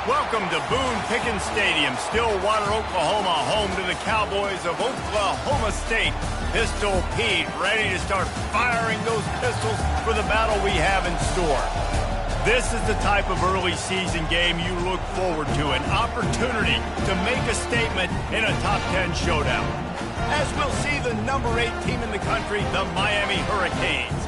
Welcome to Boone Pickens Stadium, Stillwater, Oklahoma, home to the Cowboys of Oklahoma State. Pistol Pete ready to start firing those pistols for the battle we have in store. This is the type of early season game you look forward to, an opportunity to make a statement in a top 10 showdown. As we'll see the number 8 team in the country, the Miami Hurricanes,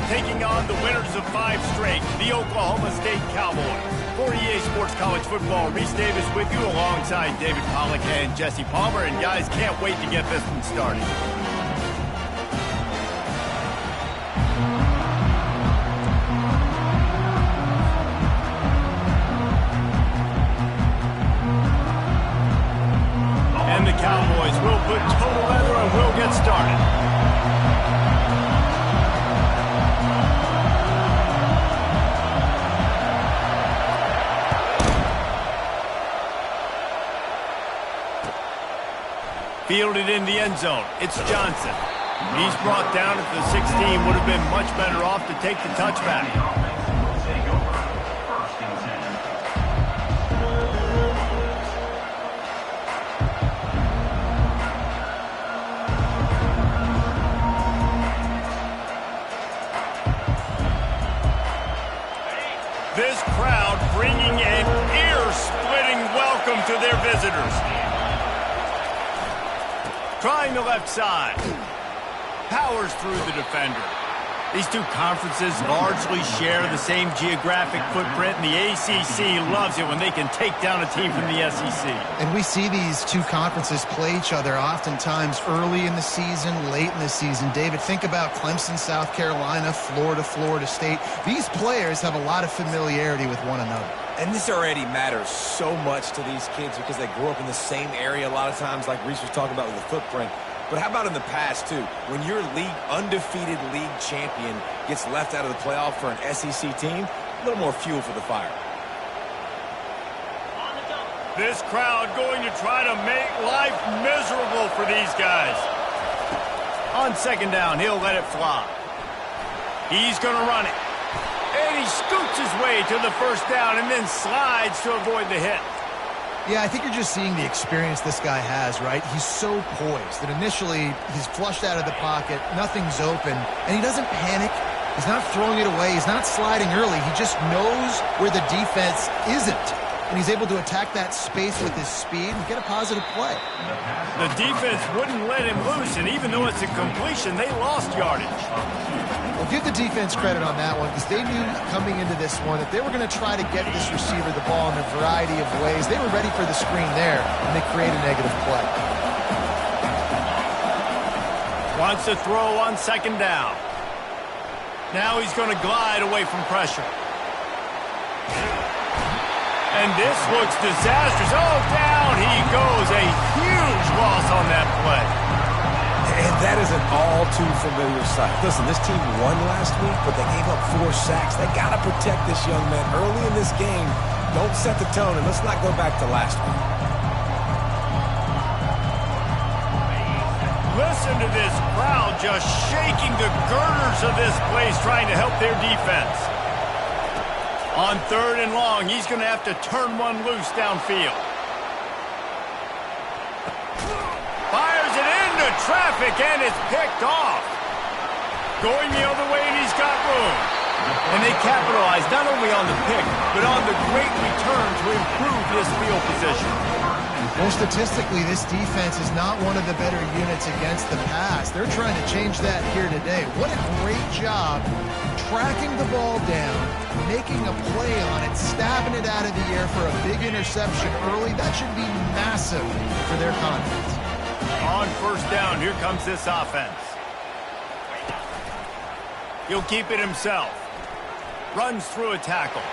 taking on the winners of 5 straight, the Oklahoma State Cowboys. For EA Sports College Football, Reese Davis with you alongside David Pollack and Jesse Palmer. And guys, can't wait to get this one started. And the Cowboys will put total leather and we'll get started. Fielded in the end zone. It's Johnson. He's brought down at the 16. Would have been much better off to take the touchback. This crowd bringing an ear-splitting welcome to their visitors. Trying the left side. Powers through the defender. These two conferences largely share the same geographic footprint, and the ACC loves it when they can take down a team from the SEC. And we see these two conferences play each other oftentimes early in the season, late in the season. David, think about Clemson, South Carolina, Florida, Florida State. These players have a lot of familiarity with one another. And this already matters so much to these kids because they grew up in the same area a lot of times, like Reese was talking about with the footprint. But how about in the past, too? When your undefeated league champion gets left out of the playoff for an SEC team, a little more fuel for the fire. This crowd going to try to make life miserable for these guys. On second down, he'll let it fly. He's going to run it. And he scoots his way to the first down and then slides to avoid the hit. Yeah, I think you're just seeing the experience this guy has, right? He's so poised that initially he's flushed out of the pocket, nothing's open, and he doesn't panic. He's not throwing it away. He's not sliding early. He just knows where the defense isn't. And he's able to attack that space with his speed and get a positive play. The defense wouldn't let him loose, and even though it's a completion, they lost yardage. Well, give the defense credit on that one because they knew coming into this one that they were going to try to get this receiver the ball in a variety of ways. They were ready for the screen there, and they create a negative play. Wants to throw on second down. Now he's going to glide away from pressure. And this looks disastrous. Oh, down he goes. A huge loss on that play. And that is an all-too-familiar sight. Listen, this team won last week, but they gave up 4 sacks. They got to protect this young man early in this game. Don't set the tone, and let's not go back to last week. Listen to this crowd just shaking the girders of this place, trying to help their defense. On third and long, he's going to have to turn one loose downfield. Fires it into traffic, and it's picked off. Going the other way, and he's got room. And they capitalize not only on the pick, but on the great return to improve his field position. Well, statistically, this defense is not one of the better units against the pass. They're trying to change that here today. What a great job tracking the ball down, making a play on it, stabbing it out of the air for a big interception early. That should be massive for their confidence. On first down, here comes this offense. He'll keep it himself. Runs through a tackle.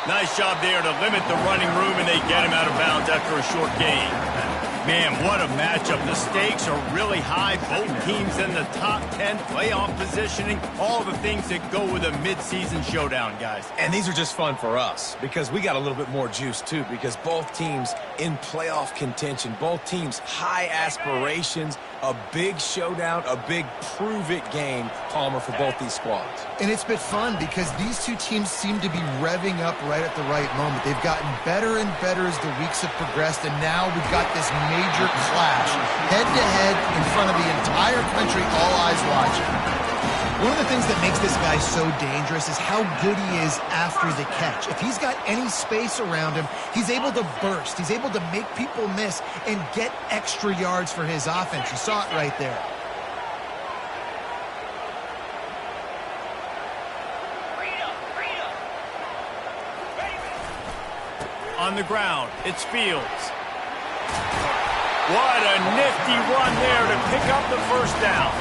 Nice job there to limit the running room, and they get him out of bounds after a short gain. Man, what a matchup. The stakes are really high. Both teams in the top 10, playoff positioning, all the things that go with a midseason showdown, guys. And these are just fun for us because we got a little bit more juice, too, because both teams in playoff contention, both teams high aspirations, a big showdown, a big prove-it game, Palmer, for both these squads. And it's been fun because these two teams seem to be revving up right at the right moment. They've gotten better and better as the weeks have progressed, and now we've got this major clash, head-to-head in front of the entire country, all eyes watching. One of the things that makes this guy so dangerous is how good he is after the catch. If he's got any space around him, he's able to burst. He's able to make people miss and get extra yards for his offense. You saw it right there. On the ground, it's Fields. What a nifty run there to pick up the first down.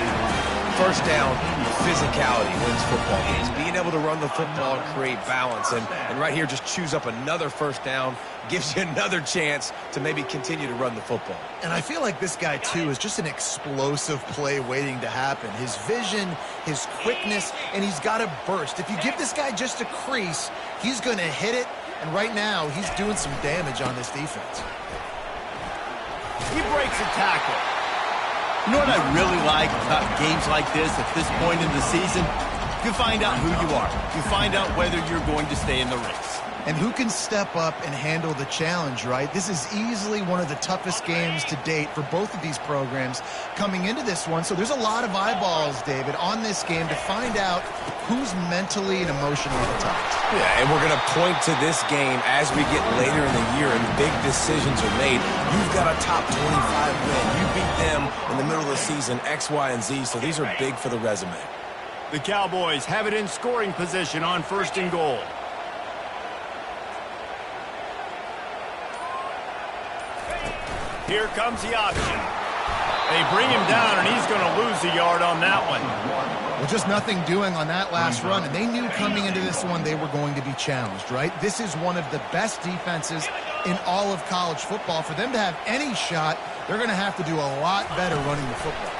First down, physicality wins football games. Being able to run the football and create balance. And right here, just choose up another first down, gives you another chance to maybe continue to run the football. And I feel like this guy, too, is just an explosive play waiting to happen. His vision, his quickness, and he's got a burst. If you give this guy just a crease, he's going to hit it. And right now, he's doing some damage on this defense. He breaks a tackle. You know what I really like about games like this at this point in the season? You find out who you are. You find out whether you're going to stay in the race. And who can step up and handle the challenge, right? This is easily one of the toughest games to date for both of these programs coming into this one. So there's a lot of eyeballs, David, on this game to find out who's mentally and emotionally the toughest. Yeah, and we're going to point to this game as we get later in the year and big decisions are made. You've got a top 25 win. You beat them in the middle of the season, X, Y, and Z, so these are big for the resume. The Cowboys have it in scoring position on 1st and goal. Here comes the option. They bring him down, and he's going to lose a yard on that one. Well, just nothing doing on that last run, and they knew coming into this one they were going to be challenged, right? This is one of the best defenses in all of college football. For them to have any shot, they're going to have to do a lot better running the football.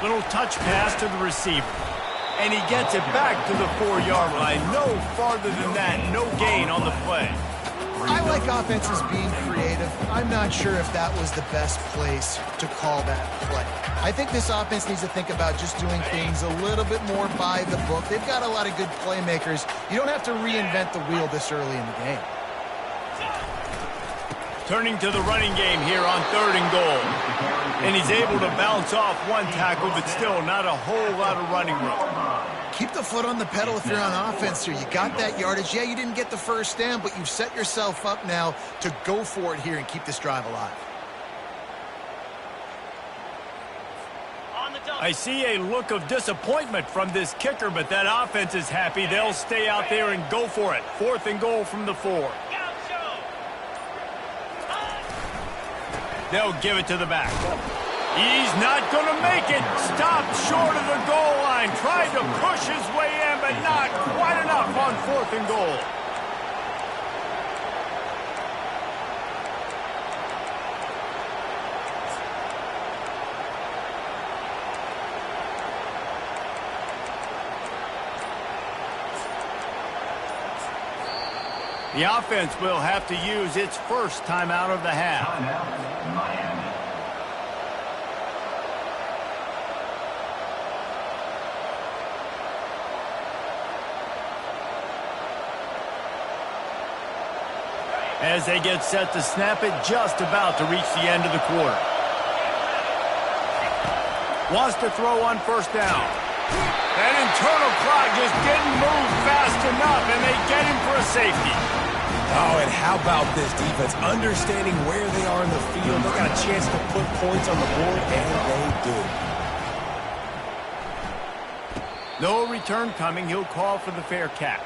Little touch pass to the receiver. And he gets it back to the 4-yard line. No farther than that. No gain on the play. I like offenses being creative. I'm not sure if that was the best place to call that play. I think this offense needs to think about just doing things a little bit more by the book. They've got a lot of good playmakers. You don't have to reinvent the wheel this early in the game. Turning to the running game here on 3rd and goal. And he's able to bounce off one tackle, but still not a whole lot of running room. Keep the foot on the pedal if you're on offense here. You got that yardage. Yeah, you didn't get the first down, but you've set yourself up now to go for it here and keep this drive alive. I see a look of disappointment from this kicker, but that offense is happy. They'll stay out there and go for it. 4th and goal from the 4. They'll give it to the back. He's not going to make it. Stopped short of the goal line. Tried to push his way in, but not quite enough on 4th and goal. The offense will have to use its first timeout of the half. As they get set to snap it, just about to reach the end of the quarter. Wants to throw on 1st down. That internal clock just didn't move fast enough, and they get him for a safety. Oh, and how about this defense? Understanding where they are in the field. They got a chance to put points on the board, and they do. No return coming. He'll call for the fair catch.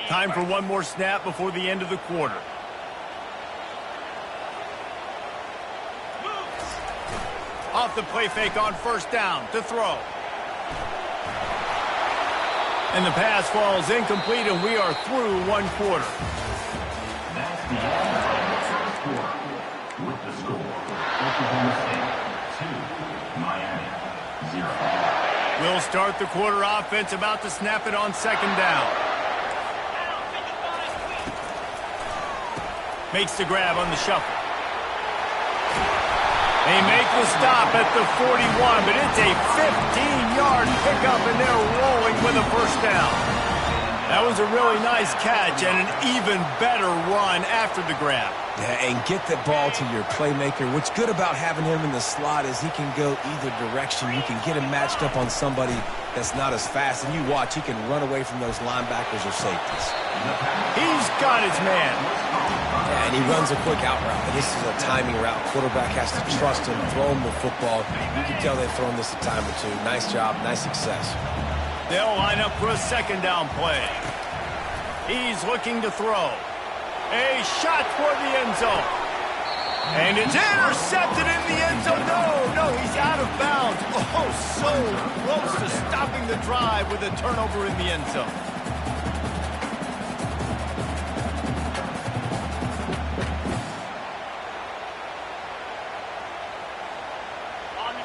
Time for one more snap before the end of the quarter. Off the play fake on 1st down to throw. And the pass falls incomplete, and we are through one quarter. That's the end of the first quarter. With the score, Oklahoma State 2, Miami 0. We'll start the quarter offense, about to snap it on second down. Makes the grab on the shuffle. They make the stop at the 41, but it's a 15-yard pickup, and they're rolling with a first down. That was a really nice catch and an even better run after the grab. Yeah, and get the ball to your playmaker. What's good about having him in the slot is he can go either direction. You can get him matched up on somebody that's not as fast, and you watch, he can run away from those linebackers or safeties. He's got his man. Yeah, and he runs a quick out route. And this is a timing route. Quarterback has to trust him, throw him the football. You can tell they've thrown this a time or two. Nice job, nice success. They'll line up for a second down play. He's looking to throw. A shot toward the end zone. And it's intercepted in the end zone. No, he's out of bounds. Oh, so close to stopping the drive with a turnover in the end zone.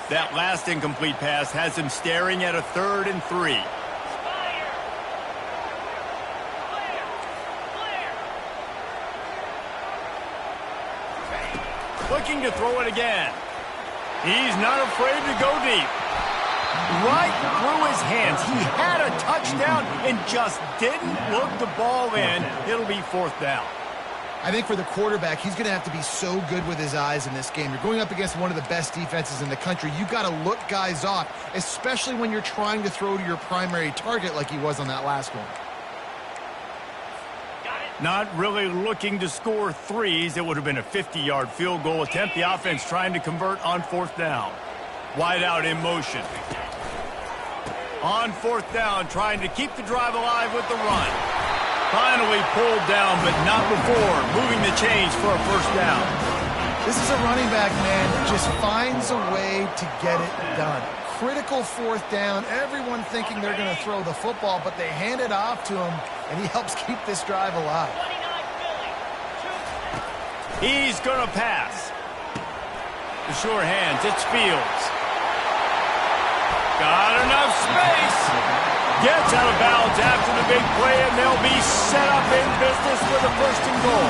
That last incomplete pass has him staring at a 3rd and 3. Looking to throw it again. He's not afraid to go deep. Right through his hands. He had a touchdown and just didn't look the ball in. It'll be 4th down. I think for the quarterback, he's going to have to be so good with his eyes in this game. You're going up against one of the best defenses in the country. You've got to look guys off, especially when you're trying to throw to your primary target like he was on that last one. Not really looking to score threes. It would have been a 50-yard field goal attempt. The offense trying to convert on 4th down. Wide out in motion. On 4th down, trying to keep the drive alive with the run. Finally pulled down, but not before moving the chains for a first down. This is a running back, man, that just finds a way to get it done. Critical 4th down. Everyone thinking they're going to throw the football, but they hand it off to him, and he helps keep this drive alive. He's going to pass. The sure hands, it's Fields. Got enough space. Gets out of bounds after the big play, and they'll be set up in business for the 1st and goal.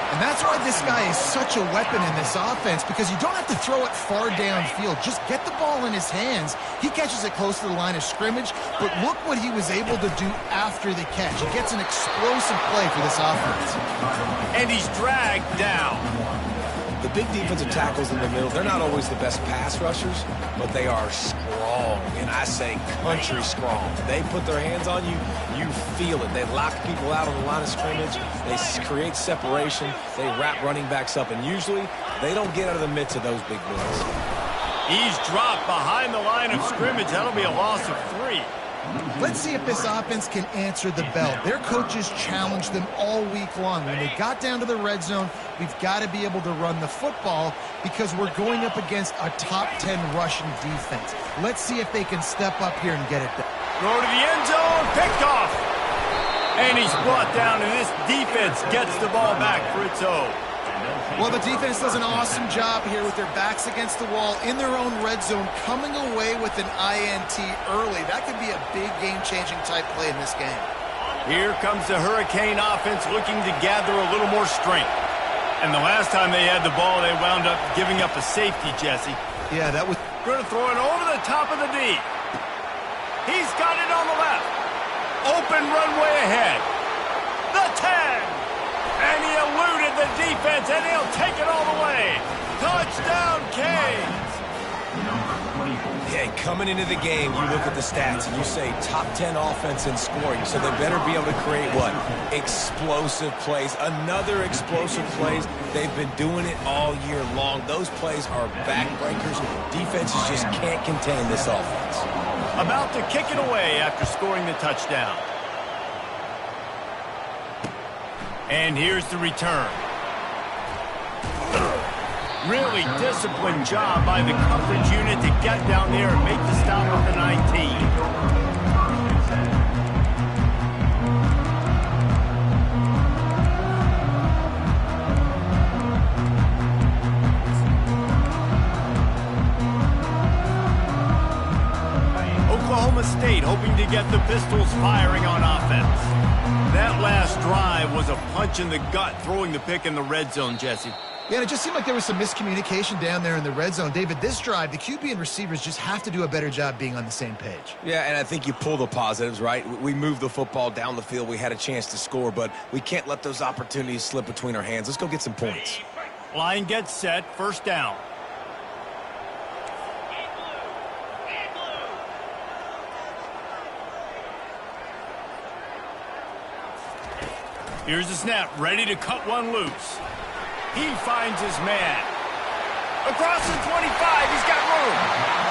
And that's why this guy is such a weapon in this offense, because you don't have to throw it far downfield. Just get the ball in his hands. He catches it close to the line of scrimmage, but look what he was able to do after the catch. He gets an explosive play for this offense. And he's dragged down. The big defensive tackles in the middle, they're not always the best pass rushers, but they are strong, and I say country strong. They put their hands on you, you feel it. They lock people out on the line of scrimmage. They create separation. They wrap running backs up, and usually they don't get out of the midst of those big boys. He's dropped behind the line of scrimmage. That'll be a loss of 3. Let's see if this offense can answer the bell. Their coaches challenged them all week long. When they got down to the red zone, we've got to be able to run the football because we're going up against a top 10 rushing defense. Let's see if they can step up here and get it done. Throw to the end zone, picked off. And he's brought down, and this defense gets the ball back for its own. Well, the defense does an awesome job here with their backs against the wall in their own red zone, coming away with an INT early. That could be a big game-changing type play in this game. Here comes the Hurricane offense looking to gather a little more strength. And the last time they had the ball, they wound up giving up a safety, Jesse. Yeah, that was... Going to throw it over the top of the D. He's got it on the left. Open runway ahead. The 10. And he eluded the defense, and he'll take it all the way. Touchdown, Canes. Yeah, coming into the game, you look at the stats, and you say top 10 offense in scoring, so they better be able to create what? Explosive plays. Another explosive plays. They've been doing it all year long. Those plays are backbreakers. Defenses just can't contain this offense. About to kick it away after scoring the touchdown. And here's the return. Really disciplined job by the coverage unit to get down there and make the stop at the 19. State hoping to get the Pistols firing on offense. That last drive was a punch in the gut, throwing the pick in the red zone, Jesse. Yeah, and it just seemed like there was some miscommunication down there in the red zone. David, this drive, the QB and receivers just have to do a better job being on the same page. Yeah, and I think you pull the positives, right? We moved the football down the field. We had a chance to score, but we can't let those opportunities slip between our hands. Let's go get some points. Line gets set, first down. Here's the snap, ready to cut one loose. He finds his man. Across the 25, he's got room.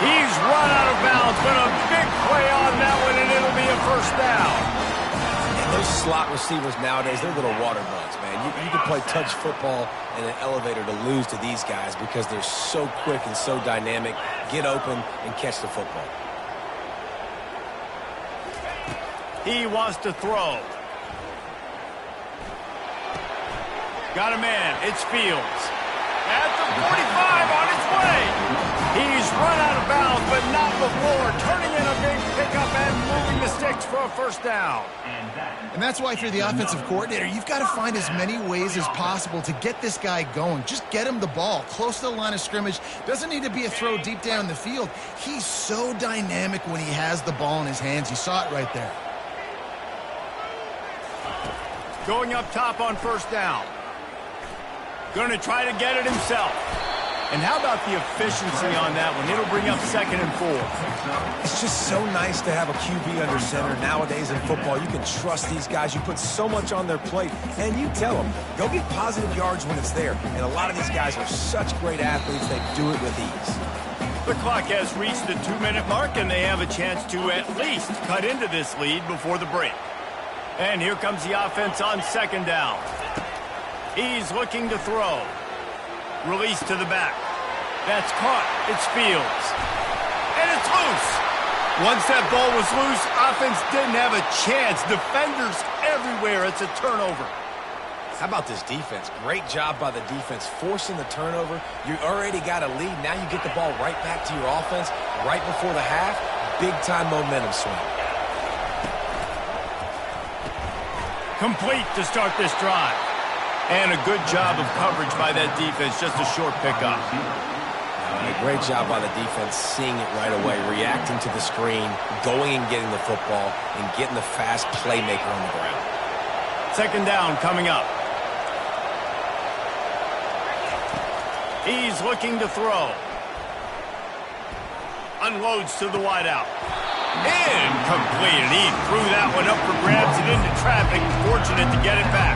He's run out of bounds, but a big play on that one, and it'll be a first down. And those slot receivers nowadays, they're little water bugs, man. You can play touch football in an elevator to lose to these guys because they're so quick and so dynamic. Get open and catch the football. He wants to throw. Got a man. It's Fields. At the 45 on his way. He's run out of bounds, but not before turning in a big pickup and moving the sticks for a first down. And that's why if you're the offensive coordinator, you've got to find as many ways as possible to get this guy going. Just get him the ball close to the line of scrimmage. Doesn't need to be a throw deep down the field. He's so dynamic when he has the ball in his hands. You saw it right there. Going up top on first down. Going to try to get it himself. And how about the efficiency on that one? It'll bring up 2nd and 4. It's just so nice to have a QB under center. Nowadays in football, you can trust these guys. You put so much on their plate, and you tell them, go get positive yards when it's there. And a lot of these guys are such great athletes, they do it with ease. The clock has reached the 2-minute mark, and they have a chance to at least cut into this lead before the break. And here comes the offense on 2nd down. He's looking to throw. Release to the back. That's caught. It's Fields. And it's loose. Once that ball was loose, offense didn't have a chance. Defenders everywhere. It's a turnover. How about this defense? Great job by the defense forcing the turnover. You already got a lead. Now you get the ball right back to your offense right before the half. Big-time momentum swing. Complete to start this drive. And a good job of coverage by that defense. Just a short pickup. A great job by the defense, seeing it right away, reacting to the screen, going and getting the football, and getting the fast playmaker on the ground. 2nd down coming up. He's looking to throw. Unloads to the wideout. Incomplete. And he threw that one up for grabs and into traffic. Fortunate to get it back.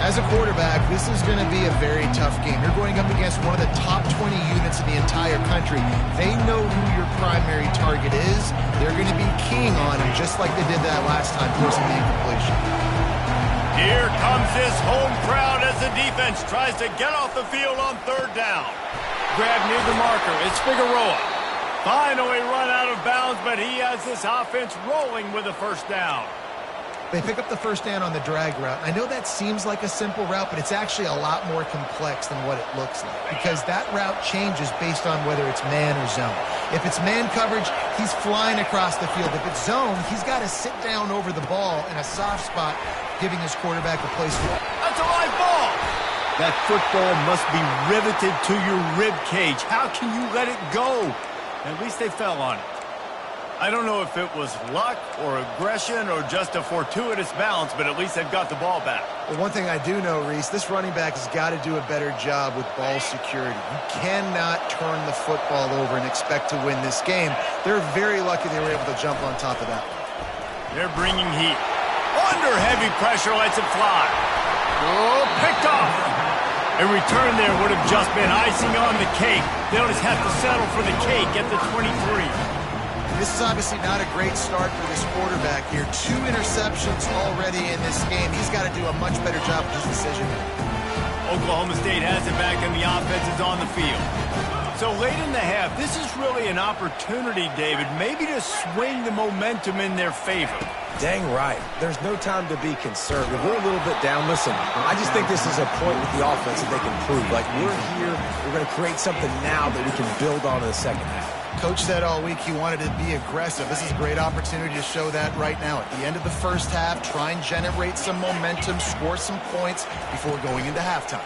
As a quarterback, this is going to be a very tough game. You're going up against one of the top 20 units in the entire country. They know who your primary target is. They're going to be keying on him just like they did that last time, forcing the incompletion. Here comes this home crowd as the defense tries to get off the field on 3rd down. Grab near the marker. It's Figueroa. Finally run out of bounds, but he has this offense rolling with a first down. They pick up the first down on the drag route. I know that seems like a simple route, but it's actually a lot more complex than what it looks like because that route changes based on whether it's man or zone. If it's man coverage, he's flying across the field. If it's zone, he's got to sit down over the ball in a soft spot, giving his quarterback a place to... That's a live ball! That football must be riveted to your rib cage. How can you let it go? At least they fell on it. I don't know if it was luck or aggression or just a fortuitous bounce, but at least they've got the ball back. Well, one thing I do know, Reese, this running back has got to do a better job with ball security. You cannot turn the football over and expect to win this game. They're very lucky they were able to jump on top of that one. They're bringing heat. Under heavy pressure, lets it fly. Oh, picked off. A return there would have just been icing on the cake. They'll just have to settle for the cake at the 23. This is obviously not a great start for this quarterback here. 2 interceptions already in this game. He's got to do a much better job with his decision. Oklahoma State has it back and the offense is on the field. So late in the half, this is really an opportunity, David, maybe to swing the momentum in their favor. Dang right. There's no time to be conservative. We're a little bit down. Listen, I just think this is a point with the offense that they can prove. Like, we're here, we're going to create something now that we can build on in the second half. Coach said all week he wanted to be aggressive. This is a great opportunity to show that right now. At the end of the first half, try and generate some momentum, score some points before going into halftime.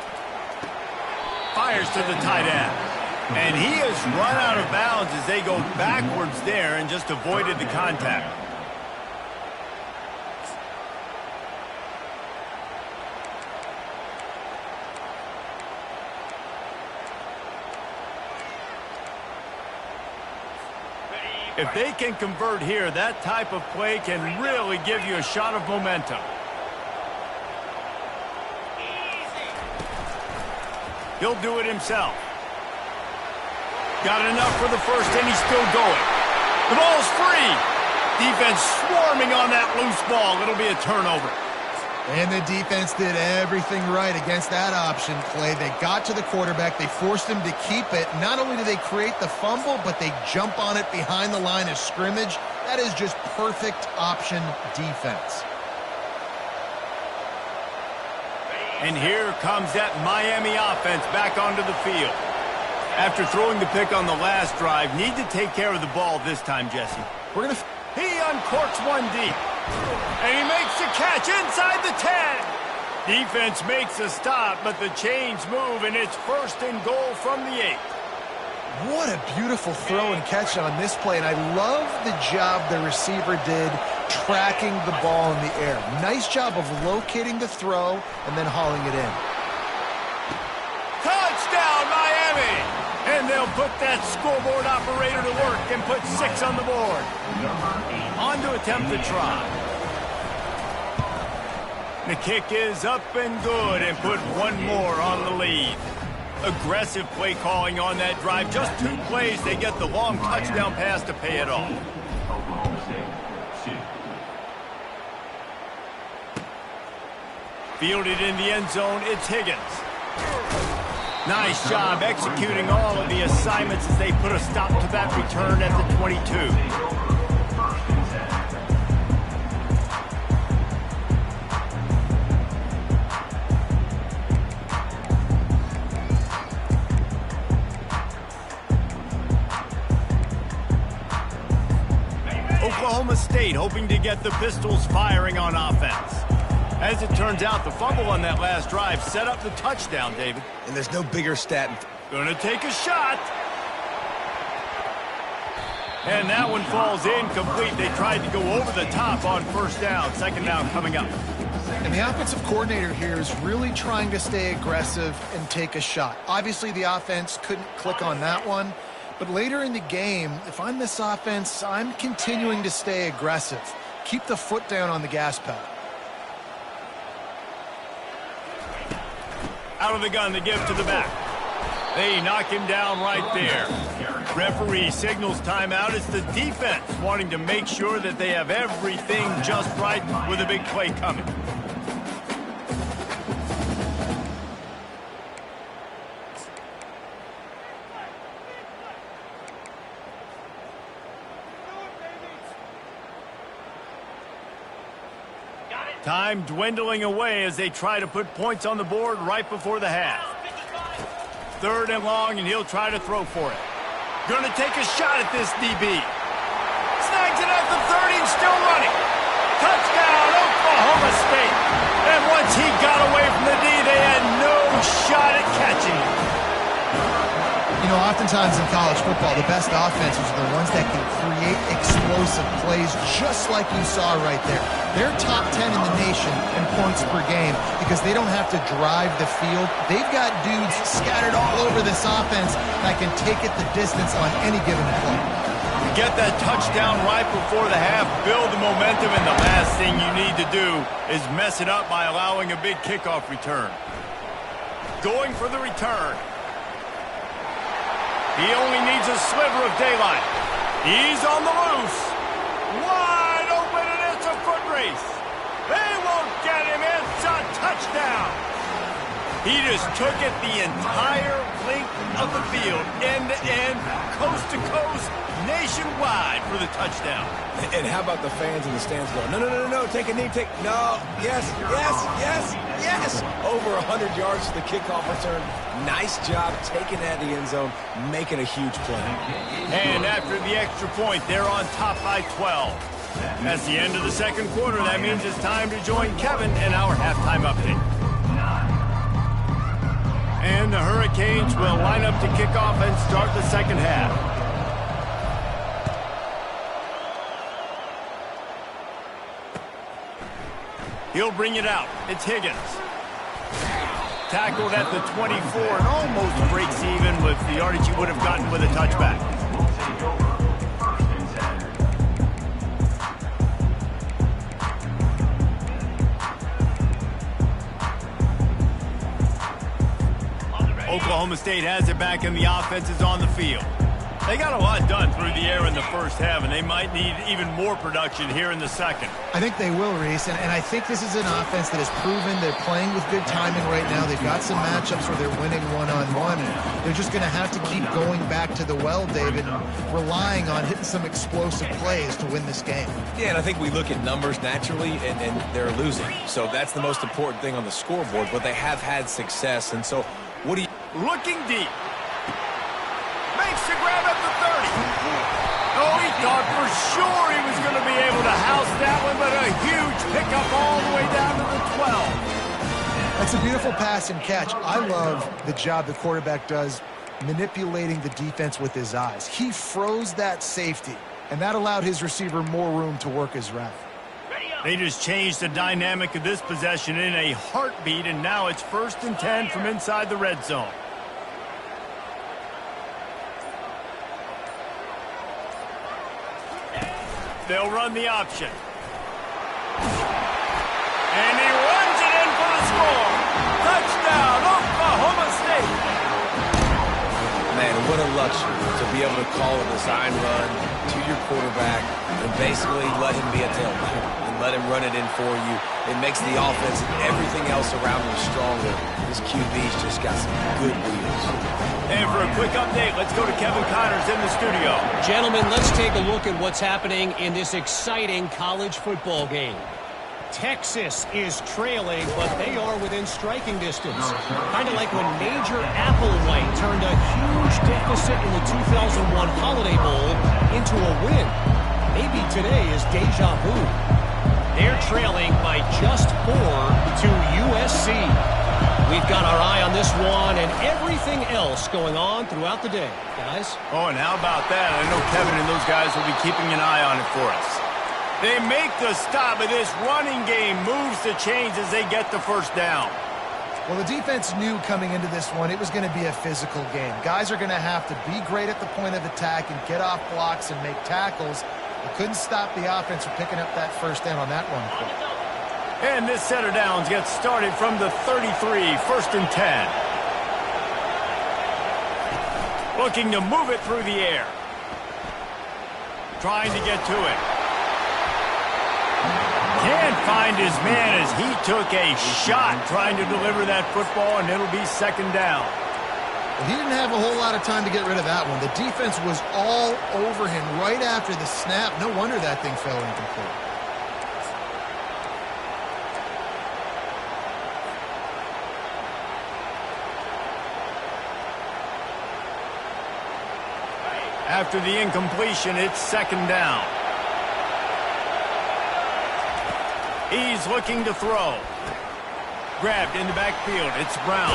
Fires to the tight end. And he has run out of bounds as they go backwards there and just avoided the contact. If they can convert here, that type of play can really give you a shot of momentum. He'll do it himself. Got enough for the first, and he's still going. The ball's free. Defense swarming on that loose ball. It'll be a turnover. And the defense did everything right against that option play. They got to the quarterback. They forced him to keep it. Not only do they create the fumble, but they jump on it behind the line of scrimmage. That is just perfect option defense. And here comes that Miami offense back onto the field. After throwing the pick on the last drive, need to take care of the ball this time, Jesse. He uncorks one deep. And he makes the catch inside the 10. Defense makes a stop, but the chains move, and it's 1st and goal from the 8. What a beautiful throw and catch on this play, and I love the job the receiver did tracking the ball in the air. Nice job of locating the throw and then hauling it in. Touchdown, Miami! And they'll put that scoreboard operator to work and put 6 on the board. On to attempt the try. The kick is up and good and put one more on the lead. Aggressive play calling on that drive. Just 2 plays, they get the long touchdown pass to pay it off. Oklahoma State, 2. Fielded in the end zone, it's Higgins. Nice job executing all of the assignments as they put a stop to that return at the 22. Oklahoma State hoping to get the Pistols firing on offense. As it turns out, the fumble on that last drive set up the touchdown, David. And there's no bigger stat. Gonna take a shot. And that one falls incomplete. They tried to go over the top on 1st down. 2nd down coming up. And the offensive coordinator here is really trying to stay aggressive and take a shot. Obviously, the offense couldn't click on that one. But later in the game, if I'm this offense, I'm continuing to stay aggressive. Keep the foot down on the gas pedal. Out of the gun to give to the back. They knock him down right there. Referee signals timeout. It's the defense wanting to make sure that they have everything just right with a big play coming. Time dwindling away as they try to put points on the board right before the half. 3rd and long, and he'll try to throw for it. Gonna take a shot at this DB. Snags it at the 30 and still running. Touchdown, Oklahoma State. And once he got away from the D, they had no shot at catching him. You know, oftentimes in college football, the best offenses are the ones that can create explosive plays just like you saw right there. They're top 10 in the nation in points per game because they don't have to drive the field. They've got dudes scattered all over this offense that can take it the distance on any given play. You get that touchdown right before the half, build the momentum, and the last thing you need to do is mess it up by allowing a big kickoff return. Going for the return. He only needs a sliver of daylight. He's on the loose. Wide open, and it's a foot race. They won't get him. It's a touchdown. He just took it the entire length of the field. field, end to end, coast to coast, nationwide for the touchdown. And how about the fans in the stands going, no, no, no, no, no, take a knee, no, yes, yes, yes, yes. Over 100 yards to the kickoff return. Nice job taking that to the end zone, making a huge play. And after the extra point, they're on top by 12. That's the end of the second quarter. That means it's time to join Kevin in our halftime update. And the Hurricanes will line up to kick off and start the second half. He'll bring it out. It's Higgins. Tackled at the 24 and almost breaks even with the yardage he would have gotten with a touchback. Oklahoma State has it back and the offense is on the field. They got a lot done through the air in the first half, and they might need even more production here in the second. I think they will, Reese, and I think this is an offense that has proven they're playing with good timing right now. They've got some matchups where they're winning one-on-one, and they're just going to have to keep going back to the well, David, and relying on hitting some explosive plays to win this game. Yeah, and I think we look at numbers naturally, and they're losing. So that's the most important thing on the scoreboard, but they have had success, and so what do you... Looking deep. Makes the grab at the 30. Oh, he thought for sure he was going to be able to house that one, but a huge pickup all the way down to the 12. That's a beautiful pass and catch. I love the job the quarterback does manipulating the defense with his eyes. He froze that safety, and that allowed his receiver more room to work his route. They just changed the dynamic of this possession in a heartbeat, and now it's 1st and 10 from inside the red zone. They'll run the option. And he runs it in for the score. Touchdown, Oklahoma State. Man, what a luxury to be able to call a design run to your quarterback and basically let him be a tailback and let him run it in for you. It makes the offense and everything else around him stronger. This QB's just got some good wheels. And for a quick update, let's go to Kevin Connors in the studio. Gentlemen, let's take a look at what's happening in this exciting college football game. Texas is trailing, but they are within striking distance. Kind of like when Major Applewhite turned a huge deficit in the 2001 Holiday Bowl into a win. Maybe today is deja vu. They're trailing by just 4 to USC. We've got our eye on this one and everything else going on throughout the day, guys. Oh, and how about that? I know Kevin and those guys will be keeping an eye on it for us. They make the stop, but this running game moves the chains as they get the first down. Well, the defense knew coming into this one it was going to be a physical game. Guys are going to have to be great at the point of attack and get off blocks and make tackles. They couldn't stop the offense from picking up that first down on that run play. And this set of downs gets started from the 33, 1st and 10. Looking to move it through the air. Trying to get to it. Can't find his man as he took a shot trying to deliver that football, and it'll be 2nd down. Well, he didn't have a whole lot of time to get rid of that one. The defense was all over him right after the snap. No wonder that thing fell incomplete. After the incompletion, it's 2nd down. He's looking to throw. Grabbed in the backfield. It's Brown.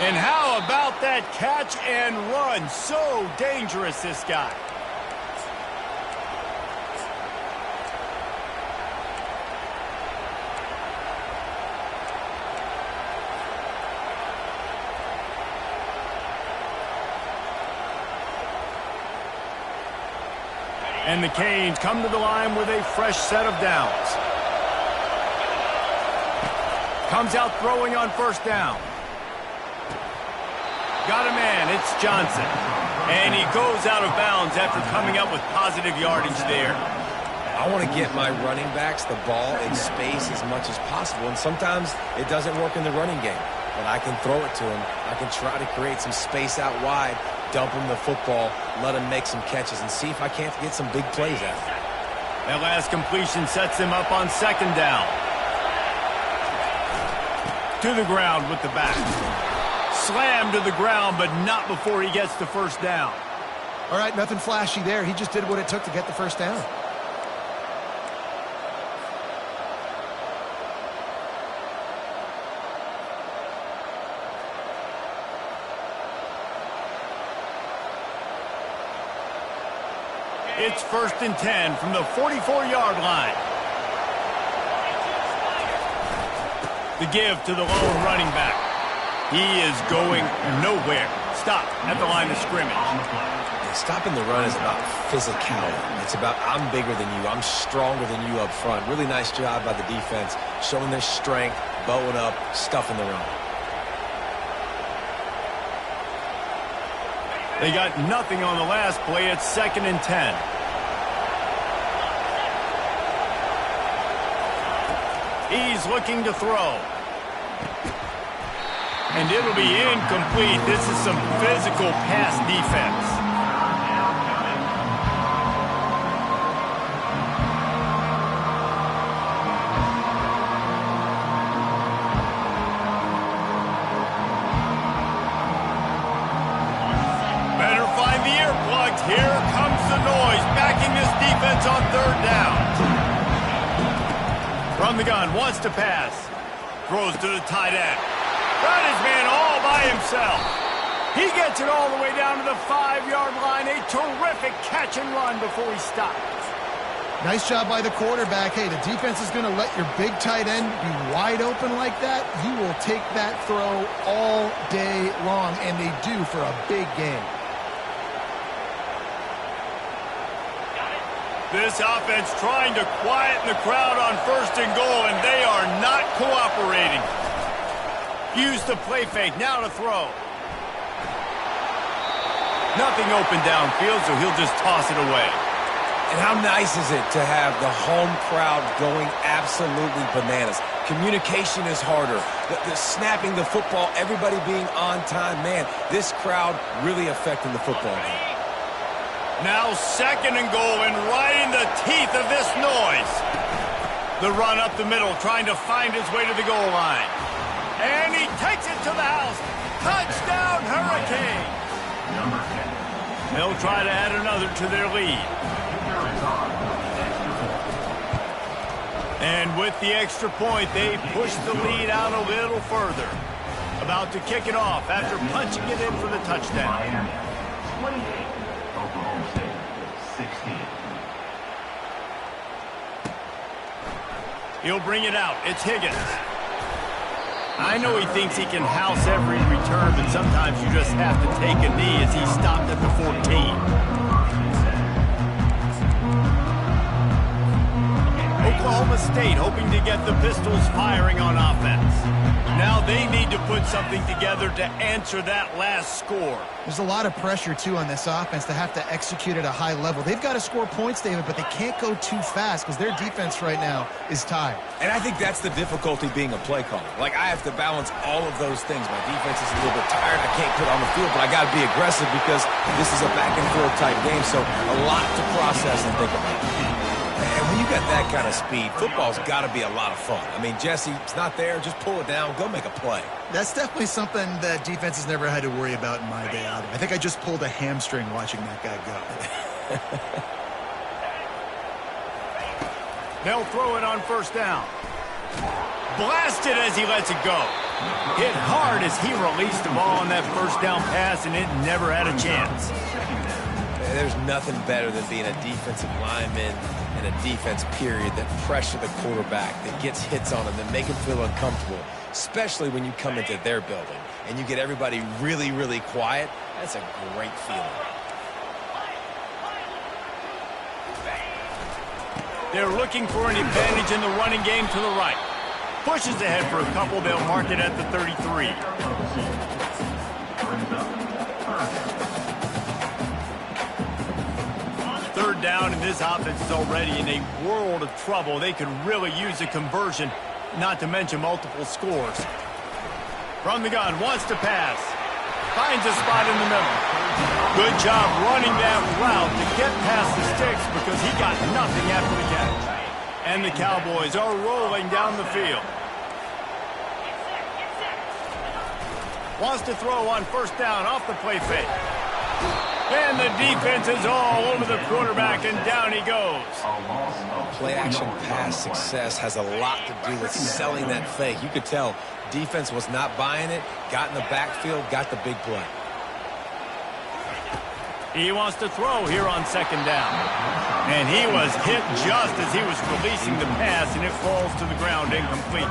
And how about that catch and run? So dangerous, this guy. And the Canes come to the line with a fresh set of downs. Comes out throwing on 1st down. Got a man, it's Johnson. And he goes out of bounds after coming up with positive yardage there. I want to get my running backs the ball in space as much as possible, and sometimes it doesn't work in the running game. but I can throw it to him. I can try to create some space out wide, dump him the football, let him make some catches, and see if I can't get some big plays out of it. That last completion sets him up on second down. To the ground with the back. Slammed to the ground, but not before he gets the first down. All right, nothing flashy there. He just did what it took to get the first down. It's 1st and 10 from the 44-yard line. The give to the lone running back. He is going nowhere. Stop at the line of scrimmage. Stopping the run is about physicality. It's about I'm bigger than you. I'm stronger than you up front. Really nice job by the defense, showing their strength, bowing up, stuffing the run. They got nothing on the last play. It's 2nd and 10. He's looking to throw. And it'll be incomplete. This is some physical pass defense. Better find the earplugs. Here comes the noise, backing this defense on 3rd down. From the gun, wants to pass. Throws to the tight end. Got his man all by himself. He gets it all the way down to the 5-yard line. A terrific catch and run before he stops. Nice job by the quarterback. Hey, the defense is going to let your big tight end be wide open like that. You will take that throw all day long, and they do for a big game. This offense trying to quieten the crowd on 1st and goal, and they are not cooperating. Use the play fake, now to throw. Nothing open downfield, so he'll just toss it away. And how nice is it to have the home crowd going absolutely bananas? Communication is harder. The snapping the football, everybody being on time. Man, this crowd really affecting the football game. Now 2nd and goal, and right in the teeth of this noise. The run up the middle, trying to find his way to the goal line. And he takes it to the house. Touchdown, Hurricane. They'll try to add another to their lead. And with the extra point, they push the lead out a little further. About to kick it off after punching it in for the touchdown. Miami, 28. Oklahoma State, 16. He'll bring it out. It's Higgins. I know he thinks he can house every return, but sometimes you just have to take a knee as he stopped at the 14. Oklahoma State hoping to get the Pistols firing on offense. Now they need to put something together to answer that last score. There's a lot of pressure, too, on this offense to have to execute at a high level. They've got to score points, David, but they can't go too fast because their defense right now is tired. And I think that's the difficulty being a play caller. Like, I have to balance all of those things. My defense is a little bit tired. I can't put on the field, but I got to be aggressive because this is a back-and-forth type game, so a lot to process and think about. And when you got that kind of speed, football's got to be a lot of fun. I mean, Jesse, it's not there. Just pull it down. Go make a play. That's definitely something that defense has never had to worry about in my day out. I think I just pulled a hamstring watching that guy go. They'll throw it on 1st down. Blasted as he lets it go. Hit hard as he released the ball on that 1st down pass, and it never had a chance. There's nothing better than being a defensive lineman and a defense period that pressure the quarterback, that gets hits on him, that make him feel uncomfortable, especially when you come into their building and you get everybody really, really quiet. That's a great feeling. They're looking for an advantage in the running game to the right. Pushes ahead for a couple. They'll mark it at the 33. 3rd down, and this offense is already in a world of trouble. They could really use a conversion, not to mention multiple scores. From the gun, wants to pass. Finds a spot in the middle. Good job running that route to get past the sticks because he got nothing after the catch. And the Cowboys are rolling down the field. Wants to throw on first down off the play fake. And the defense is all over the quarterback, and down he goes. Play-action pass success has a lot to do with selling that fake. You could tell defense was not buying it, got in the backfield, got the big play. He wants to throw here on second down. And he was hit just as he was releasing the pass, and it falls to the ground incomplete.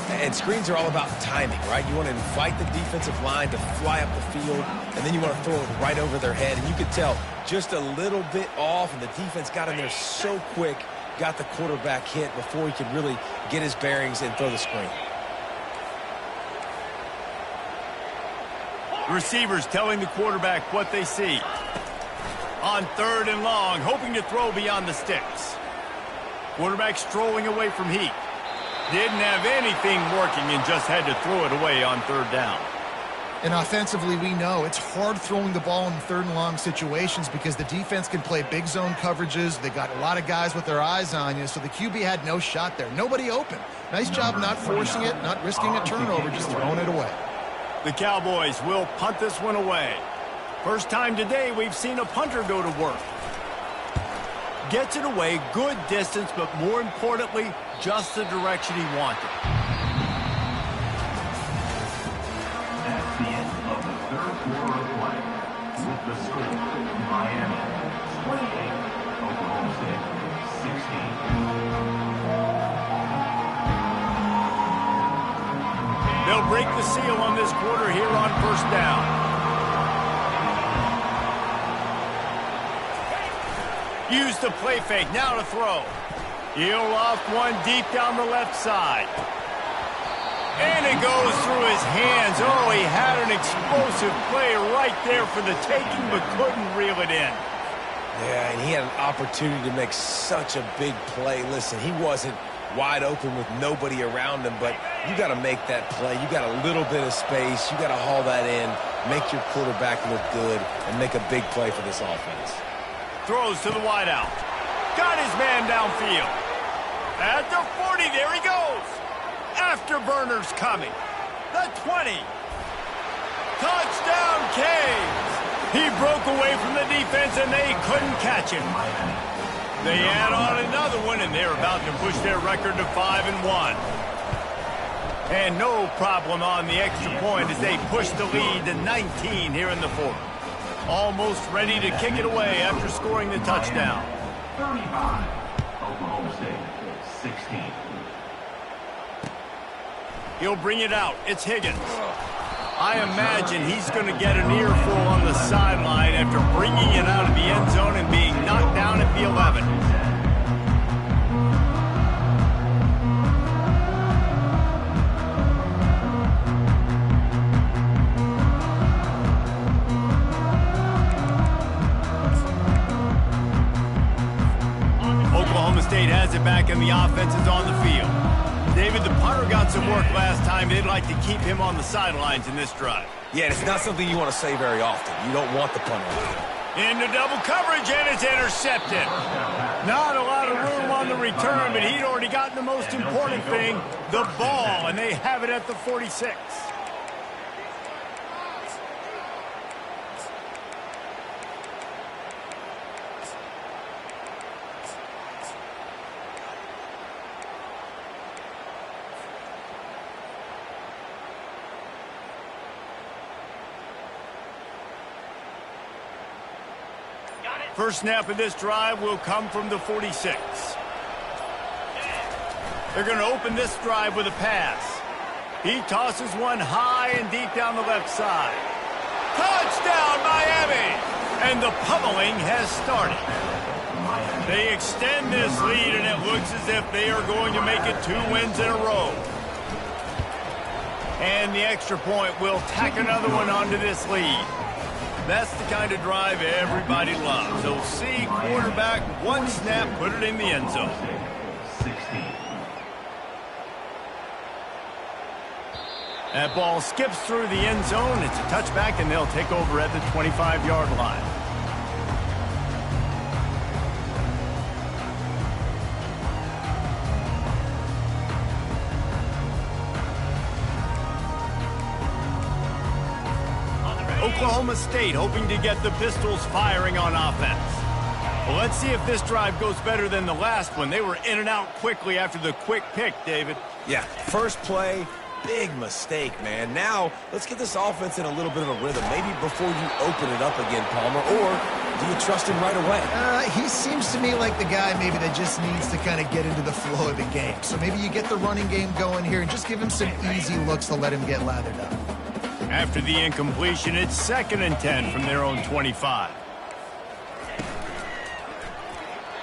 And screens are all about timing, right? You want to invite the defensive line to fly up the field, and then you want to throw it right over their head. And you could tell just a little bit off, and the defense got in there so quick, got the quarterback hit before he could really get his bearings and throw the screen. Receivers telling the quarterback what they see. On third and long, hoping to throw beyond the sticks. Quarterback strolling away from heat. Didn't have anything working and just had to throw it away on third down. And offensively, we know it's hard throwing the ball in third and long situations because the defense can play big zone coverages. They got a lot of guys with their eyes on you, so the QB had no shot there. Nobody open. Nice job not forcing it, not risking a turnover, just throwing it away. The Cowboys will punt this one away. First time today we've seen a punter go to work. Gets it away, good distance, but more importantly, just the direction he wanted. That's the end of the third quarter of play. With the score, Miami 28, Oklahoma State 16. They'll break the seal on this quarter here on first down. Use the play fake, now to throw. He'll loft one deep down the left side. And it goes through his hands. Oh, he had an explosive play right there for the taking, but couldn't reel it in. Yeah, and he had an opportunity to make such a big play. Listen, he wasn't wide open with nobody around him, but you got to make that play. You got a little bit of space. You got to haul that in, make your quarterback look good, and make a big play for this offense. Throws to the wideout. Got his man downfield. At the 40, there he goes. Afterburner's coming. The 20. Touchdown, Canes. He broke away from the defense, and they couldn't catch him. They add on another one, and they're about to push their record to 5-1. And no problem on the extra point as they push the lead to 19 here in the fourth. Almost ready to kick it away after scoring the touchdown. 35, Oklahoma State 16. He'll bring it out. It's Higgins. I imagine he's going to get an earful on the sideline after bringing it out of the end zone and being knocked down at the 11. Oklahoma State has it back and the offense is on the field. David, the punter got some work last time. They'd like to keep him on the sidelines in this drive. Yeah, and it's not something you want to say very often. You don't want the punter. Into double coverage, and it's intercepted. Not a lot of room on the return, but he'd already gotten the most important thing, the ball, and they have it at the 46. First snap of this drive will come from the 46. They're going to open this drive with a pass. He tosses one high and deep down the left side. Touchdown, Miami! And the pummeling has started. They extend this lead, and it looks as if they are going to make it 2 wins in a row. And the extra point will tack another one onto this lead. That's the kind of drive everybody loves. So see quarterback, one snap, put it in the end zone. 16. That ball skips through the end zone. It's a touchback, and they'll take over at the 25-yard line. Oklahoma State hoping to get the Pistols firing on offense. Well, let's see if this drive goes better than the last one. They were in and out quickly after the quick pick, David. Yeah, first play, big mistake, man. Now, let's get this offense in a little bit of a rhythm. Maybe before you open it up again, Palmer, or do you trust him right away? He seems to me like the guy maybe that just needs to kind of get into the flow of the game. So maybe you get the running game going here and just give him some easy looks to let him get lathered up. After the incompletion, it's 2nd and 10 from their own 25.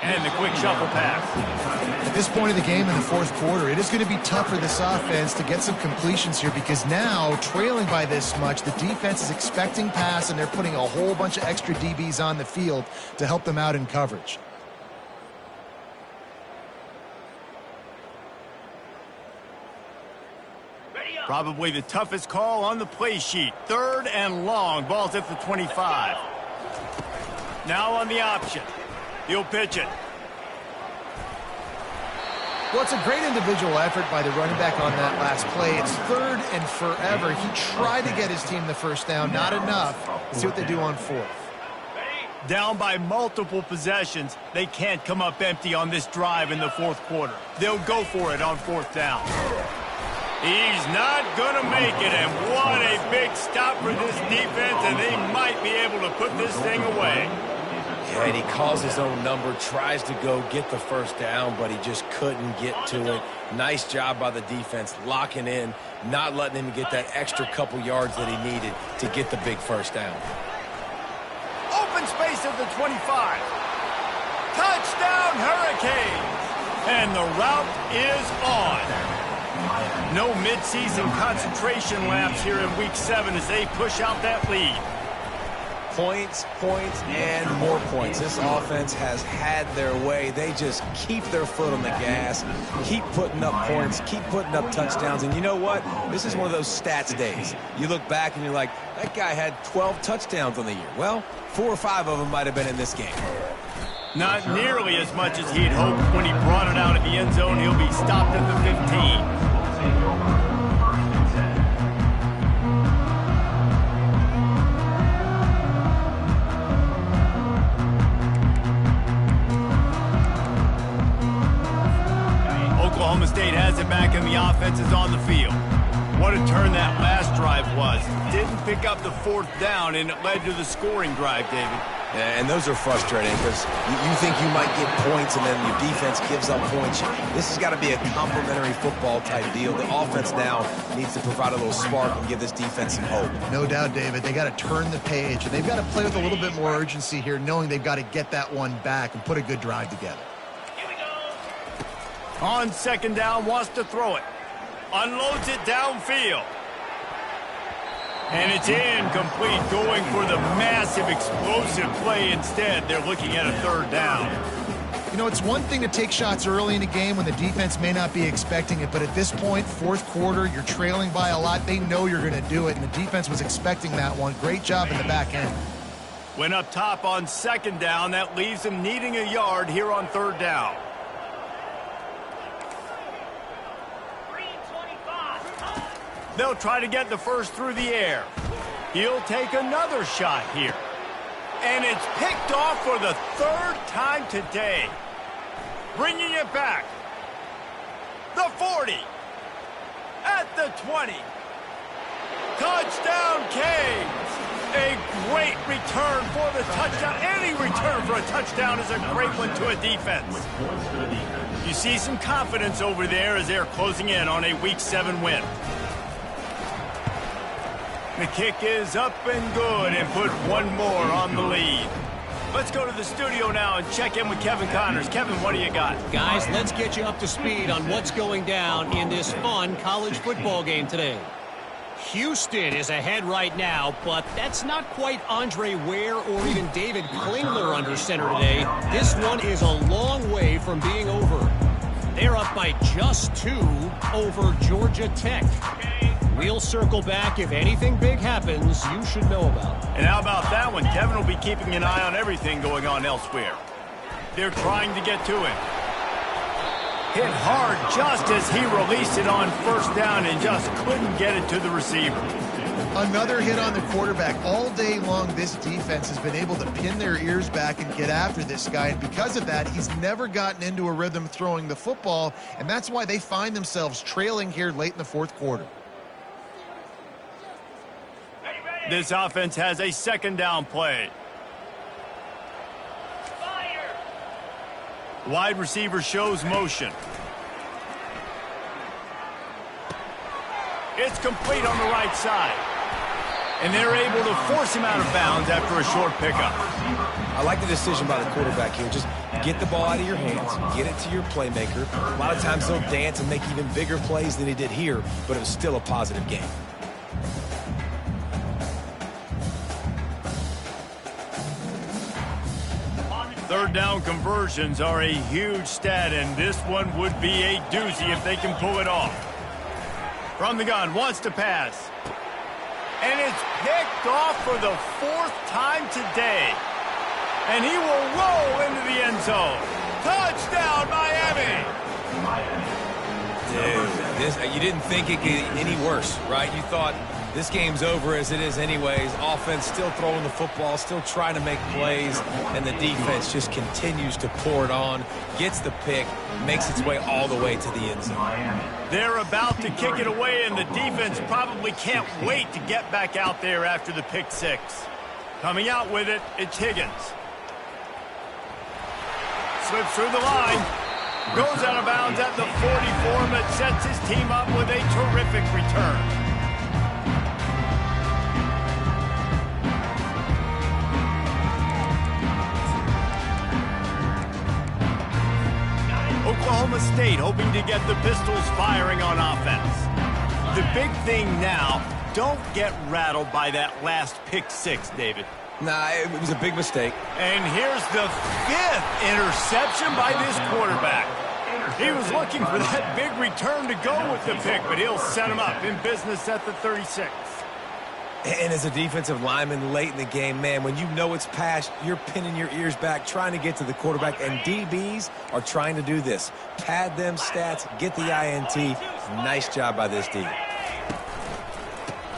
And the quick shuffle pass. At this point of the game in the fourth quarter, it is going to be tough for this offense to get some completions here because now, trailing by this much, the defense is expecting pass, and they're putting a whole bunch of extra DBs on the field to help them out in coverage. Probably the toughest call on the play sheet. 3rd and long. Ball's at the 25. Now on the option. He'll pitch it. Well, it's a great individual effort by the running back on that last play. It's 3rd and forever. He tried to get his team the first down. Not enough. Let's see what they do on 4th. Down by multiple possessions. They can't come up empty on this drive in the 4th quarter. They'll go for it on 4th down. He's not going to make it, and what a big stop for this defense, and they might be able to put this thing away. Yeah, and he calls his own number, tries to go get the first down, but he just couldn't get to it. Nice job by the defense, locking in, not letting him get that extra couple yards that he needed to get the big first down. Open space at the 25. Touchdown, Hurricanes! And the route is on. No midseason concentration laps here in Week 7 as they push out that lead. Points, and more points. This offense has had their way. They just keep their foot on the gas, keep putting up points, keep putting up touchdowns. And you know what? This is one of those stats days. You look back and you're like, that guy had 12 touchdowns on the year. Well, 4 or 5 of them might have been in this game. Not nearly as much as he'd hoped when he brought it out of the end zone. He'll be stopped at the 15. Oklahoma State has it back and the offense is on the field. What a turn that last drive was. Didn't pick up the 4th down, and it led to the scoring drive, David. Yeah, and those are frustrating because you think you might get points and then your defense gives up points. This has got to be a complementary football type deal. The offense now needs to provide a little spark and give this defense some hope. No doubt, David. They got to turn the page, and they've got to play with a little bit more urgency here, knowing they've got to get that one back and put a good drive together. On 2nd down, wants to throw it. Unloads it downfield. And it's incomplete, going for the massive explosive play instead. They're looking at a 3rd down. You know, it's one thing to take shots early in a game when the defense may not be expecting it, but at this point, 4th quarter, you're trailing by a lot. They know you're going to do it, and the defense was expecting that one. Great job in the back end. Went up top on 2nd down. That leaves them needing a yard here on 3rd down. They'll try to get the first through the air. He'll take another shot here. And it's picked off for the 3rd time today. Bringing it back. The 40. At the 20. Touchdown, Canes. A great return for the touchdown. Any return for a touchdown is a great one to a defense. You see some confidence over there as they're closing in on a Week 7 win. The kick is up and good and put one more on the lead. Let's go to the studio now and check in with Kevin Connors. Kevin, what do you got? Guys, let's get you up to speed on what's going down in this fun college football game today. Houston is ahead right now, but that's not quite Andre Ware or even David Klingler under center today. This one is a long way from being over. They're up by just 2 over Georgia Tech. We'll circle back if anything big happens you should know about. And how about that one? Kevin will be keeping an eye on everything going on elsewhere. They're trying to get to him. Hit hard just as he released it on first down and just couldn't get it to the receiver. Another hit on the quarterback. All day long, this defense has been able to pin their ears back and get after this guy. And because of that, he's never gotten into a rhythm throwing the football. And that's why they find themselves trailing here late in the fourth quarter. This offense has a second down play. Wide receiver shows motion. It's complete on the right side. And they're able to force him out of bounds after a short pickup. I like the decision by the quarterback here. Just get the ball out of your hands, get it to your playmaker. A lot of times they'll dance and make even bigger plays than he did here, but it was still a positive game. Third down conversions are a huge stat, and this one would be a doozy if they can pull it off. From the gun, wants to pass. And it's picked off for the fourth time today. And he will roll into the end zone. Touchdown, Miami! Dude, you didn't think it could get any worse, right? You thought this game's over as it is anyways. Offense still throwing the football, still trying to make plays, and the defense just continues to pour it on, gets the pick, makes its way all the way to the end zone. They're about to kick it away, and the defense probably can't wait to get back out there after the pick six. Coming out with it, it's Higgins. Slips through the line. Goes out of bounds at the 44, but sets his team up with a terrific return. Oklahoma State hoping to get the Pistols firing on offense. The big thing now, don't get rattled by that last pick six, David. Nah, it was a big mistake. And here's the fifth interception by this quarterback. He was looking for that big return to go with the pick, but he'll set him up in business at the 36. And as a defensive lineman late in the game, man, when you know it's past, you're pinning your ears back, trying to get to the quarterback, and DBs are trying to do this. Pad them stats, get the INT. Nice job by this D.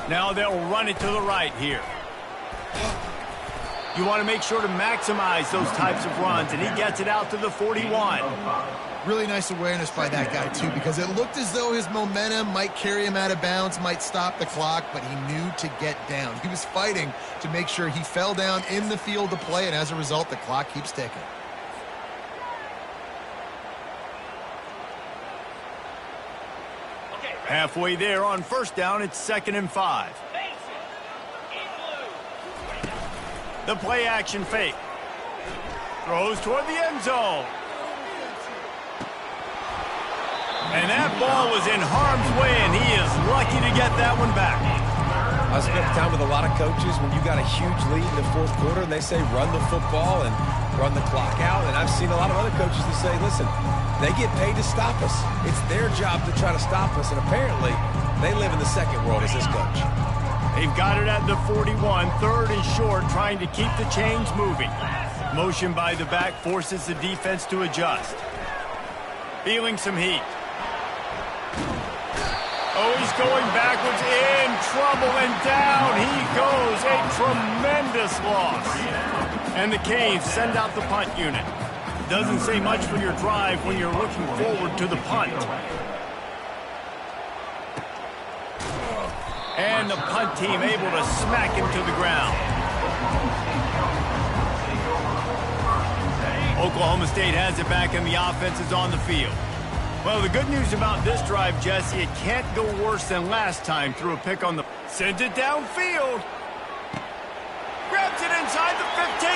Now they'll run it to the right here. You want to make sure to maximize those types of runs, and he gets it out to the 41. Really nice awareness by that guy, too, because it looked as though his momentum might carry him out of bounds, might stop the clock, but he knew to get down. He was fighting to make sure he fell down in the field to play, and as a result, the clock keeps ticking. Halfway there on first down, it's 2nd and 5. The play action fake. Throws toward the end zone. And that ball was in harm's way, and he is lucky to get that one back. I spent time with a lot of coaches when you got a huge lead in the fourth quarter, and they say run the football and run the clock out. And I've seen a lot of other coaches that say, listen, they get paid to stop us. It's their job to try to stop us, and apparently they live in the second world as this coach. They've got it at the 41, 3rd and short, trying to keep the chains moving. Motion by the back forces the defense to adjust. Feeling some heat. Oh, he's going backwards, in trouble, and down he goes. A tremendous loss. And the Caves send out the punt unit. Doesn't say much for your drive when you're looking forward to the punt. And the punt team able to smack him to the ground. Oklahoma State has it back, and the offense is on the field. Well, the good news about this drive, Jesse, it can't go worse than last time through a pick on the... Sends it downfield. Grabs it inside the 15.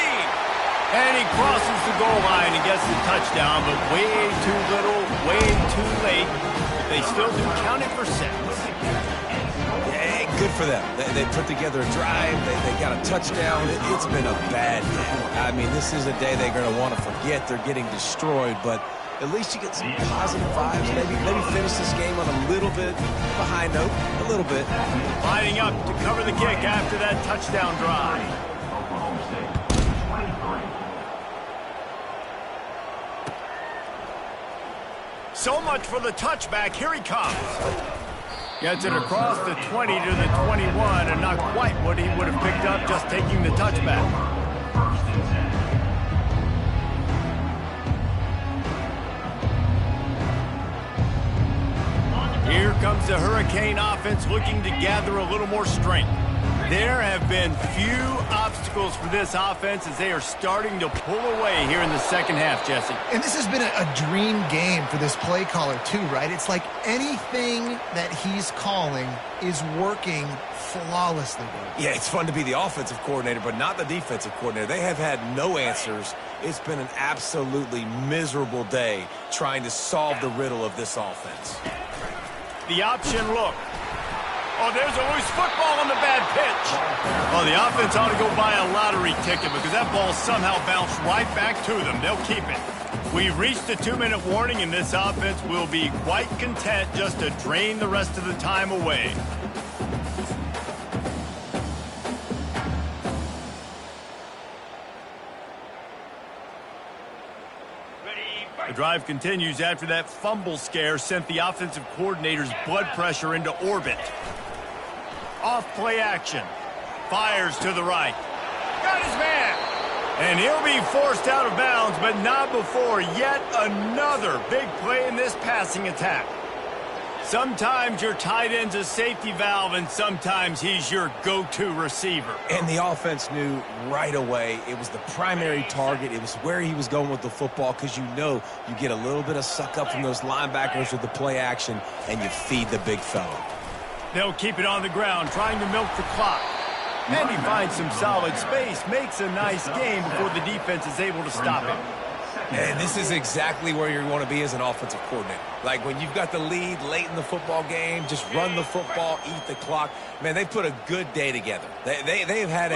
And he crosses the goal line and gets the touchdown, but way too little, way too late. But they still do count it for 6. Yeah, good for them. They put together a drive. They got a touchdown. It's been a bad day. I mean, this is a day they're going to want to forget. They're getting destroyed, but at least you get some positive vibes. Maybe finish this game on a little bit of a high note, a little bit. Lining up to cover the kick after that touchdown drive. Oklahoma State, 23. So much for the touchback. Here he comes. Gets it across the 20 to the 21, and not quite what he would have picked up just taking the touchback. First and 10. Here comes the Hurricane offense looking to gather a little more strength. There have been few obstacles for this offense as they are starting to pull away here in the second half, Jesse. And this has been a dream game for this play caller too, right? It's like anything that he's calling is working flawlessly. Yeah, it's fun to be the offensive coordinator, but not the defensive coordinator. They have had no answers. It's been an absolutely miserable day trying to solve the riddle of this offense. The option look. Oh, there's a loose football on the bad pitch. Oh, the offense ought to go buy a lottery ticket because that ball somehow bounced right back to them. They'll keep it. We've reached the 2-minute warning, and this offense will be quite content just to drain the rest of the time away. The drive continues after that fumble scare sent the offensive coordinator's blood pressure into orbit. Off play action. Fires to the right. Got his man. And he'll be forced out of bounds, but not before yet another big play in this passing attack. Sometimes your tight end's a safety valve, and sometimes he's your go-to receiver. And the offense knew right away it was the primary target. It was where he was going with the football because you know you get a little bit of suck up from those linebackers with the play action, and you feed the big fella. They'll keep it on the ground, trying to milk the clock. And he finds some solid space, makes a nice game before the defense is able to stop him. And this is exactly where you want to be as an offensive coordinator. Like when you've got the lead late in the football game, just run the football, eat the clock. Man, they put a good day together. They've had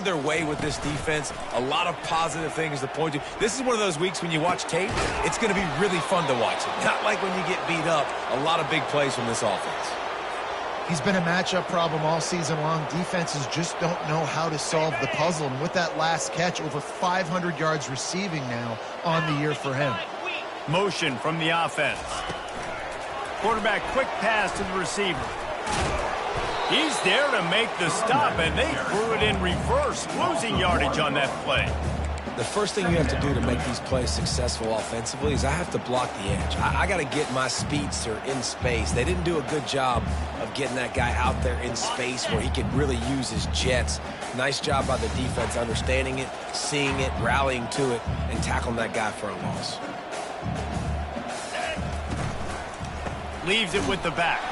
their way with this defense. A lot of positive things to point to. This is one of those weeks when you watch tape, it's going to be really fun to watch it. Not like when you get beat up. A lot of big plays from this offense. He's been a matchup problem all season long. Defenses just don't know how to solve the puzzle. And with that last catch, over 500 yards receiving now on the year for him. Motion from the offense. Quarterback quick pass to the receiver. He's there to make the stop, and they threw it in reverse, losing yardage on that play. The first thing you have to do to make these plays successful offensively is I have to block the edge. I got to get my speedster in space. They didn't do a good job of getting that guy out there in space where he could really use his jets. Nice job by the defense understanding it, seeing it, rallying to it, and tackling that guy for a loss. Leaves it with the back.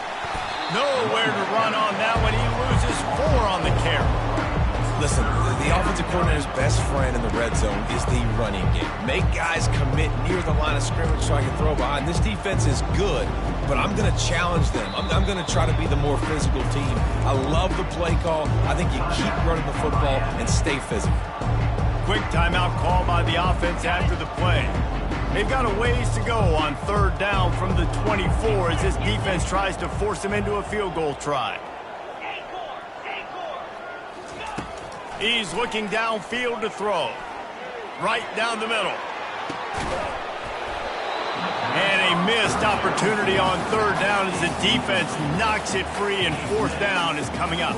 Nowhere to run on that one. He loses 4 on the carry. Listen, the offensive coordinator's best friend in the red zone is the running game. Make guys commit near the line of scrimmage so I can throw behind. This defense is good, but I'm going to challenge them. I'm going to try to be the more physical team. I love the play call. I think you keep running the football and stay physical. Quick timeout call by the offense after the play. They've got a ways to go on 3rd down from the 24 as this defense tries to force them into a field goal try. He's looking downfield to throw. Right down the middle. And a missed opportunity on 3rd down as the defense knocks it free, and 4th down is coming up.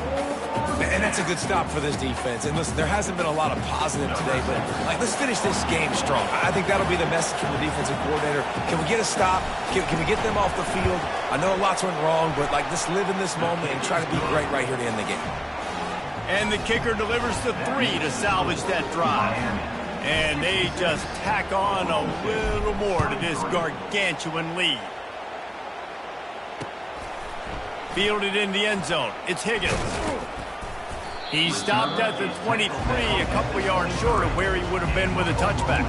And that's a good stop for this defense. And listen, there hasn't been a lot of positive today, but let's finish this game strong. I think that'll be the message from the defensive coordinator. Can we get a stop? Can we get them off the field? I know lots went wrong, but let's live in this moment and try to be great right here to end the game. And the kicker delivers the 3 to salvage that drive. And they just tack on a little more to this gargantuan lead. Fielded in the end zone. It's Higgins. He stopped at the 23, a couple yards short of where he would have been with a touchback.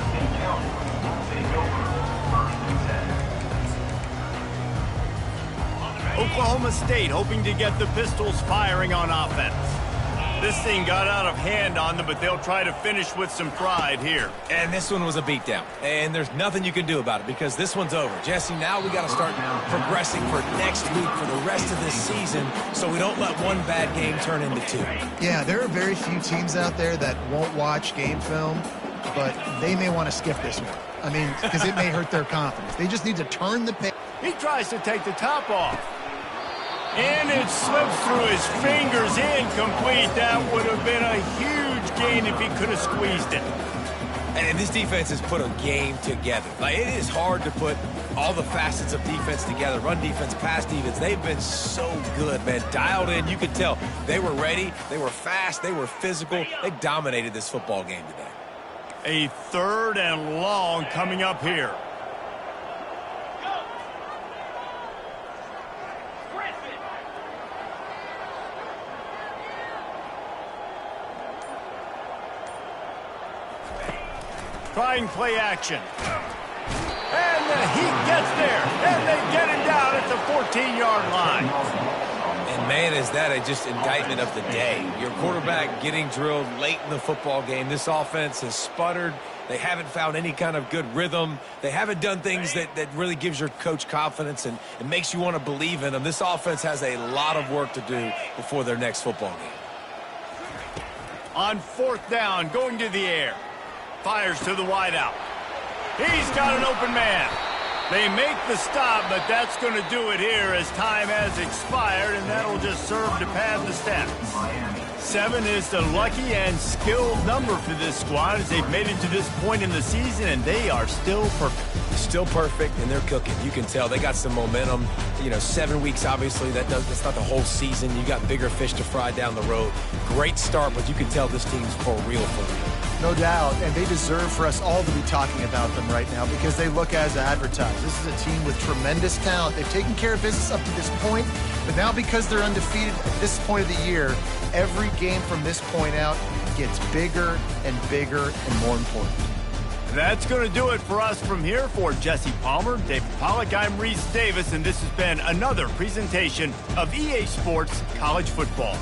Oklahoma State hoping to get the Pistols firing on offense. This thing got out of hand on them, but they'll try to finish with some pride here. And this one was a beatdown. And there's nothing you can do about it because this one's over. Jesse, now we got to start progressing for next week for the rest of this season so we don't let one bad game turn into two. Yeah, there are very few teams out there that won't watch game film, but they may want to skip this one. I mean, because it may hurt their confidence. They just need to turn the page. He tries to take the top off. And it slips through his fingers, incomplete. That would have been a huge gain if he could have squeezed it. And this defense has put a game together. Like, it is hard to put all the facets of defense together. Run defense, pass defense. They've been so good, man. Dialed in. You could tell they were ready. They were fast. They were physical. They dominated this football game today. A 3rd and long coming up here. Trying play action. And he gets there. And they get him down at the 14-yard line. And, man, is that just indictment of the day. Your quarterback getting drilled late in the football game. This offense has sputtered. They haven't found any kind of good rhythm. They haven't done things that really gives your coach confidence and makes you want to believe in them. This offense has a lot of work to do before their next football game. On 4th down, going to the air. Fires to the wideout. He's got an open man. They make the stop, but that's going to do it here as time has expired, and that'll just serve to pad the stats. 7 is the lucky and skilled number for this squad as they've made it to this point in the season, and they are still perfect. Still perfect, and they're cooking. You can tell they got some momentum. 7 weeks, obviously, that's not the whole season. You got bigger fish to fry down the road. Great start, but you can tell this team's for real, for real. No doubt, and they deserve for us all to be talking about them right now because they look as advertised. This is a team with tremendous talent. They've taken care of business up to this point, but now because they're undefeated at this point of the year, every game from this point out gets bigger and bigger and more important. That's going to do it for us from here. For Jesse Palmer, David Pollack, I'm Reese Davis, and this has been another presentation of EA Sports College Football.